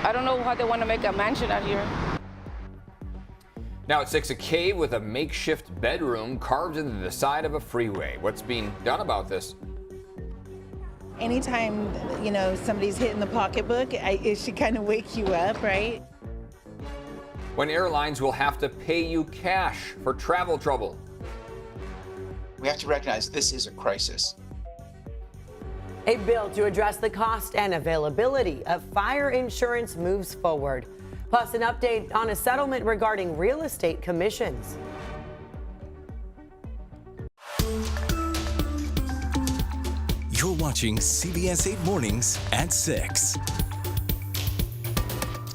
I don't know how they want to make a mansion out here. Now at 6, a cave with a makeshift bedroom carved into the side of a freeway. What's being done about this? Anytime, somebody's hitting the pocketbook, it should kind of wake you up, right? When airlines will have to pay you cash for travel trouble. We have to recognize this is a crisis. A bill to address the cost and availability of fire insurance moves forward. Plus, an update on a settlement regarding real estate commissions. You're watching CBS 8 Mornings at 6.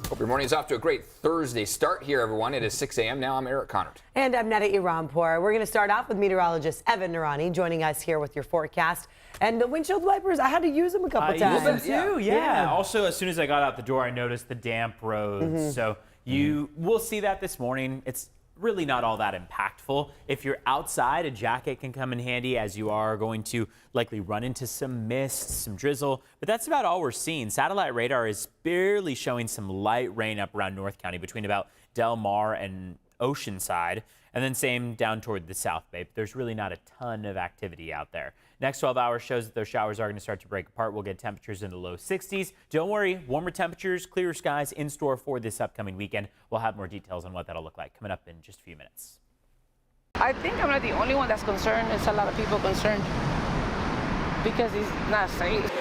Hope your morning is off to a great Thursday start here, everyone. It is 6 a.m. now. I'm Eric Connard. And I'm Neda Irampour. We're going to start off with meteorologist Evan Narani joining us here with your forecast. And the windshield wipers, I had to use them a couple times. I used them too, yeah. Also, as soon as I got out the door, I noticed the damp roads. So you will see that this morning. It's really not all that impactful. If you're outside, a jacket can come in handy, as you are going to likely run into some mist, some drizzle. But that's about all we're seeing. Satellite radar is barely showing some light rain up around North County between about Del Mar and Oceanside. And then same down toward the South Bay. But there's really not a ton of activity out there. Next 12 hours shows that those showers are going to start to break apart. We'll get temperatures in the low 60s. Don't worry, warmer temperatures, clearer skies in store for this upcoming weekend. We'll have more details on what that'll look like coming up in just a few minutes. I think I'm not the only one that's concerned. There's a lot of people concerned because it's not safe.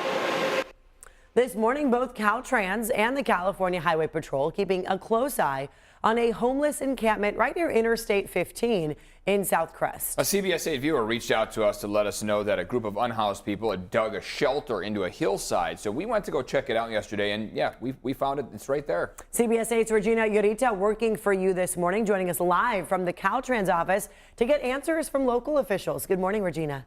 This morning, both Caltrans and the California Highway Patrol keeping a close eye on a homeless encampment right near Interstate 15 in South Crest. A CBS 8 viewer reached out to us to let us know that a group of unhoused people had dug a shelter into a hillside. So we went to go check it out yesterday, and yeah, we found it. It's right there. CBS 8's Regina Yurita working for you this morning, joining us live from the Caltrans office to get answers from local officials. Good morning, Regina.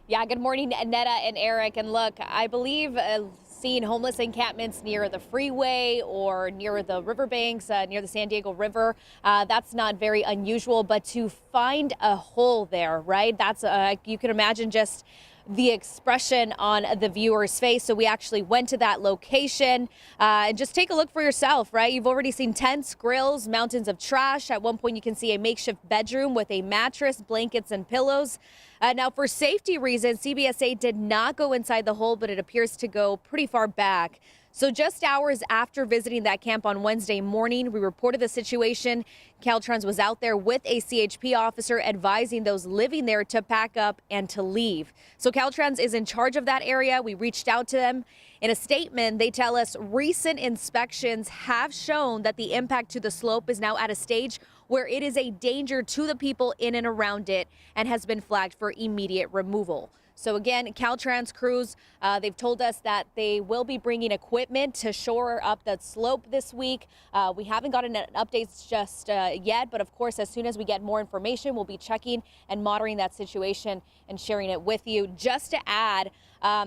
Yeah, good morning, Neda and Eric. And look, I believe seeing homeless encampments near the freeway or near the riverbanks, near the San Diego River, that's not very unusual. But to find a hole there, right, that's you can imagine just the expression on the viewer's face. So we actually went to that location and just take a look for yourself, right? You've already seen tents, grills, mountains of trash. At one point, you can see a makeshift bedroom with a mattress, blankets, and pillows. Now, for safety reasons, CBS 8 did not go inside the hole, but it appears to go pretty far back. So just hours after visiting that camp on Wednesday morning, we reported the situation. Caltrans was out there with a CHP officer advising those living there to pack up and to leave. So Caltrans is in charge of that area. We reached out to them. In a statement, they tell us recent inspections have shown that the impact to the slope is now at a stage where it is a danger to the people in and around it and has been flagged for immediate removal. So again, Caltrans crews, they've told us that they will be bringing equipment to shore up that slope this week. We haven't gotten updates just yet, but of course, as soon as we get more information, we'll be checking and monitoring that situation and sharing it with you. Just to add,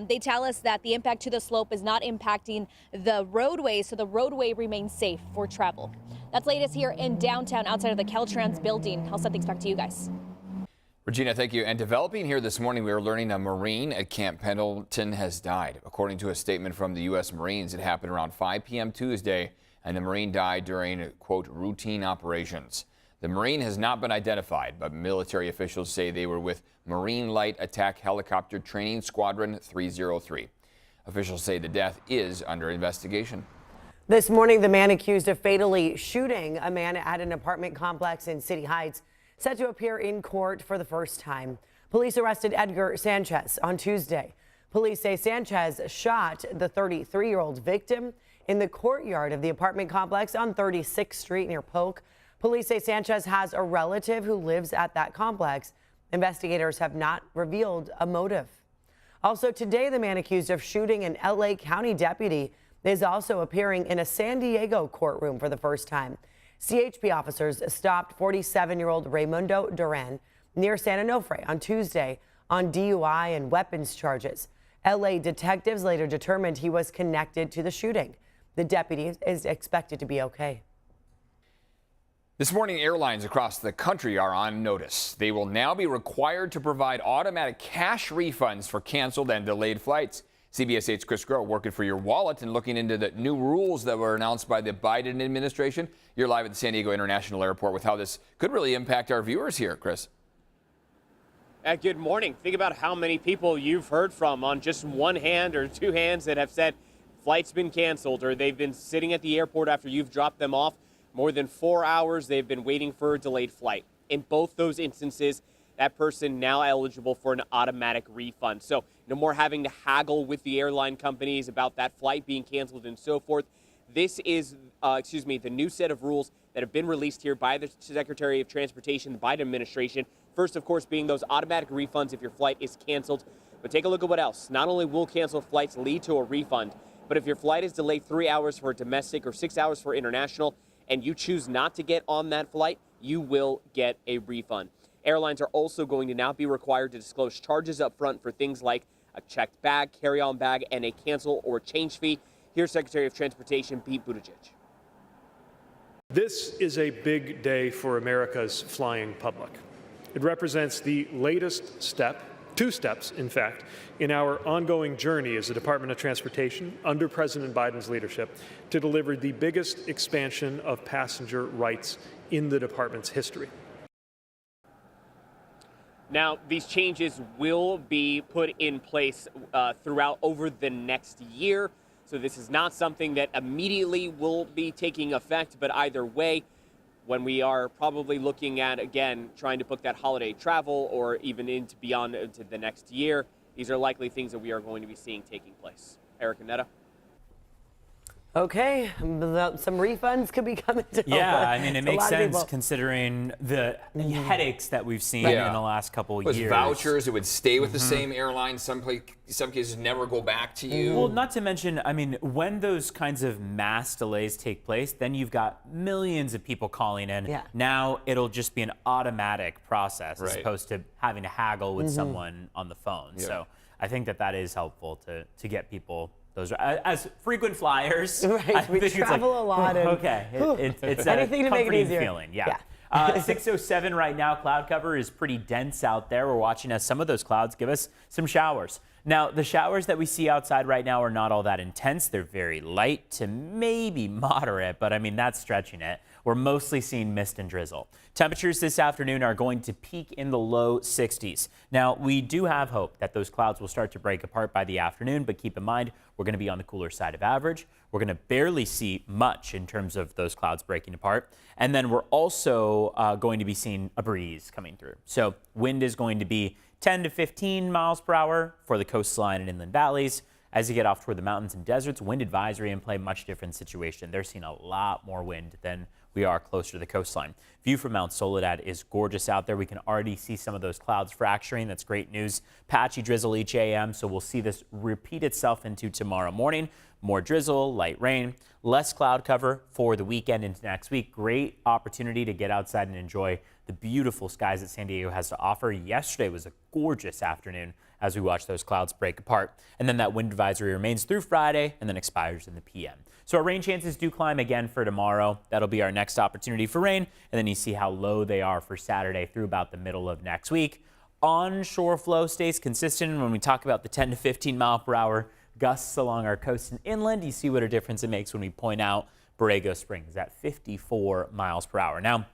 they tell us that the impact to the slope is not impacting the roadway, so the roadway remains safe for travel. That's latest here in downtown outside of the Caltrans building. I'll send things back to you guys. Regina, thank you. And developing here this morning, we are learning a Marine at Camp Pendleton has died. According to a statement from the U.S. Marines, it happened around 5 p.m. Tuesday, and the Marine died during, quote, routine operations. The Marine has not been identified, but military officials say they were with Marine Light Attack Helicopter Training Squadron 303. Officials say the death is under investigation. This morning, the man accused of fatally shooting a man at an apartment complex in City Heights set to appear in court for the first time. Police arrested Edgar Sanchez on Tuesday. Police say Sanchez shot the 33-year-old victim in the courtyard of the apartment complex on 36th Street near Polk. Police say Sanchez has a relative who lives at that complex. Investigators have not revealed a motive. Also today, the man accused of shooting an LA County deputy is also appearing in a San Diego courtroom for the first time. CHP officers stopped 47-year-old Raimundo Duran near San Onofre on Tuesday on DUI and weapons charges. LA detectives later determined he was connected to the shooting. The deputy is expected to be okay. This morning, airlines across the country are on notice. They will now be required to provide automatic cash refunds for canceled and delayed flights. CBS 8's Chris Groh working for your wallet and looking into the new rules that were announced by the Biden administration. You're live at the San Diego International Airport with how this could really impact our viewers here, Chris. Good morning. Think about how many people you've heard from on just one hand or two hands that have said flight's been canceled, or they've been sitting at the airport after you've dropped them off. More than 4 hours, they've been waiting for a delayed flight. In both those instances, that person now eligible for an automatic refund. So no more having to haggle with the airline companies about that flight being canceled and so forth. This is, the new set of rules that have been released here by the Secretary of Transportation, the Biden administration. First, of course, being those automatic refunds if your flight is canceled. But take a look at what else. Not only will canceled flights lead to a refund, but if your flight is delayed 3 hours for domestic or 6 hours for international, and you choose not to get on that flight, you will get a refund. Airlines are also going to now be required to disclose charges up front for things like a checked bag, carry-on bag, and a cancel or change fee. Here's Secretary of Transportation Pete Buttigieg. This is a big day for America's flying public. It represents the latest step, 2 steps, in fact, in our ongoing journey as the Department of Transportation under President Biden's leadership to deliver the biggest expansion of passenger rights in the department's history. Now, these changes will be put in place throughout over the next year. So this is not something that immediately will be taking effect, but either way, when we are probably looking at, again, trying to book that holiday travel or even into the next year, these are likely things that we are going to be seeing taking place. Eric and Netta. Okay, some refunds could be coming to Yeah, I mean, it a makes lot of sense people. considering the headaches that we've seen Yeah. in the last couple It was years. vouchers. It would stay with the same airline. Some cases never go back to you. Well, not to mention, I mean, when those kinds of mass delays take place, then you've got millions of people calling in. Yeah. Now it'll just be an automatic process as Right. opposed to having to haggle with someone on the phone. Yeah. So I think that is helpful to get people those as frequent flyers. Right, I we think it's travel like, a lot and- okay, it's Anything a to make it comforting easier. feeling. Yeah. 6:07 right now. Cloud cover is pretty dense out there. We're watching as some of those clouds give us some showers. Now, the showers that we see outside right now are not all that intense. They're very light to maybe moderate, but I mean, that's stretching it. We're mostly seeing mist and drizzle. Temperatures this afternoon are going to peak in the low 60s. Now, we do have hope that those clouds will start to break apart by the afternoon, but keep in mind, we're going to be on the cooler side of average. We're going to barely see much in terms of those clouds breaking apart. And then we're also going to be seeing a breeze coming through. So wind is going to be 10 to 15 miles per hour for the coastline and inland valleys. As you get off toward the mountains and deserts, wind advisory in play, much different situation. They're seeing a lot more wind than we are closer to the coastline. View from Mount Soledad is gorgeous out there. We can already see some of those clouds fracturing. That's great news. Patchy drizzle each a.m., so we'll see this repeat itself into tomorrow morning. More drizzle, light rain, less cloud cover for the weekend into next week. Great opportunity to get outside and enjoy the beautiful skies that San Diego has to offer. Yesterday was a gorgeous afternoon as we watch those clouds break apart. And then that wind advisory remains through Friday and then expires in the p.m. So our rain chances do climb again for tomorrow. That'll be our next opportunity for rain. And then you see how low they are for Saturday through about the middle of next week. Onshore flow stays consistent. When we talk about the 10 to 15 mile per hour gusts along our coast and inland, you see what a difference it makes when we point out Borrego Springs at 54 miles per hour. Now,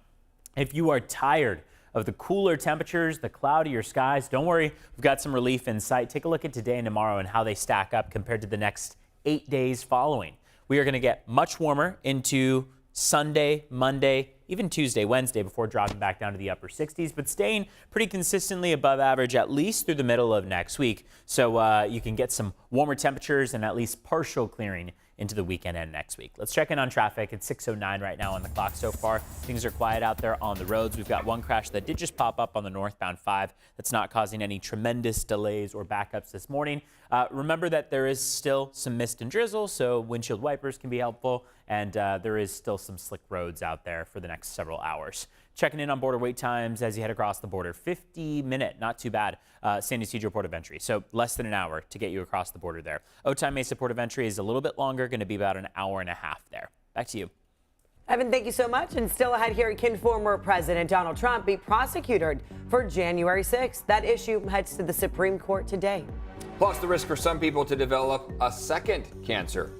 if you are tired of the cooler temperatures, the cloudier skies, don't worry, we've got some relief in sight. Take a look at today and tomorrow and how they stack up compared to the next 8 days following. We are going to get much warmer into Sunday, Monday, even Tuesday, Wednesday before dropping back down to the upper 60s, but staying pretty consistently above average at least through the middle of next week. So you can get some warmer temperatures and at least partial clearing into the weekend and next week. Let's check in on traffic. It's 6:09 right now on the clock so far. Things are quiet out there on the roads. We've got one crash that did just pop up on the northbound 5 that's not causing any tremendous delays or backups this morning. Remember that there is still some mist and drizzle, so windshield wipers can be helpful, and there is still some slick roads out there for the next several hours. Checking in on border wait times as you head across the border. 50-minute, not too bad, San Ysidro Port of Entry. So less than an hour to get you across the border there. Otay Mesa Port of Entry is a little bit longer, going to be about an hour and a half there. Back to you. Evan, thank you so much. And still ahead here, can former President Donald Trump be prosecuted for January 6th? That issue heads to the Supreme Court today. Plus, the risk for some people to develop a second cancer.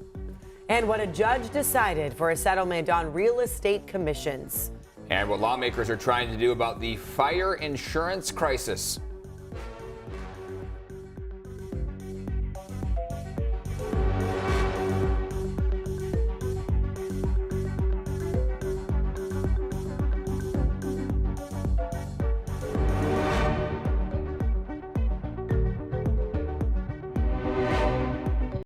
And what a judge decided for a settlement on real estate commissions. And what lawmakers are trying to do about the fire insurance crisis.